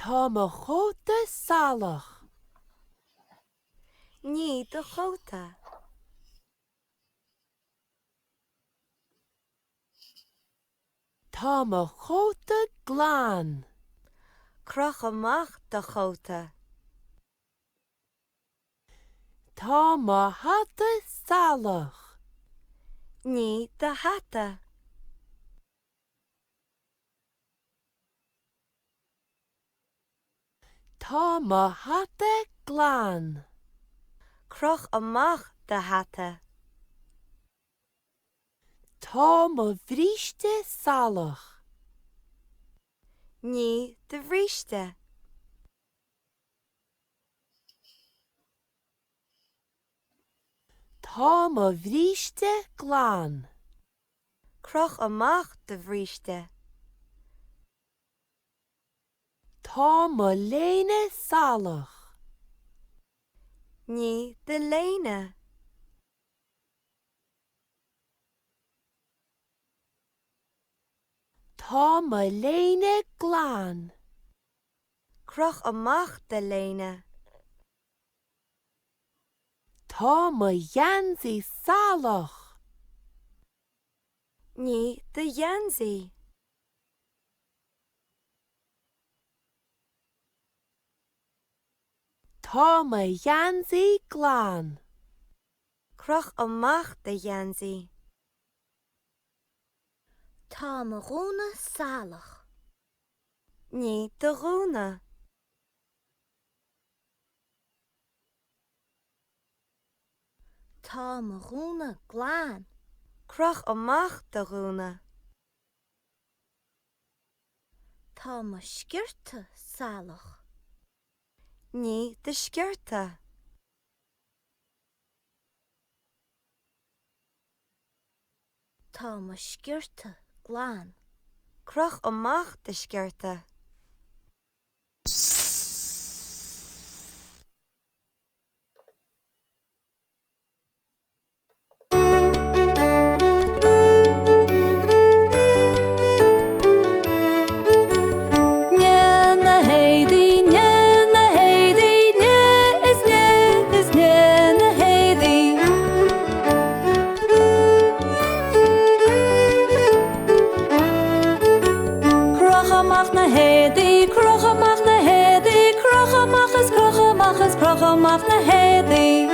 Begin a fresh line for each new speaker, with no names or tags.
Tá mo chóta salach.
Ní do chóta.
Tá mo chóta glán.
Croch amach do chóta.
Tá mo hata salach.
Ní do hata.
Tá mo hata glán.
Croch amach do hata.
Tá mo bhríste salach.
Ní do bhríste.
Tá mo bhríste glán.
Croch amach do bhríste.
Tá mo léine salach.
Ní do léine.
Tá mo léine glán.
Croch amach do léine.
Tá mo dheansaí salach.
Ní do dheansaí.
Tá mo dheansaí glán.
Croch amach do dheansaí.
Tá mo rúna salach.
Ní do rúna.
Tá mo rúna glán.
Croch amach do rúna.
Tá mo sciorta salach.
Ní do sciorta.
Tá mo sciorta glán.
Croch amach do sciorta.
Croch na héadaí.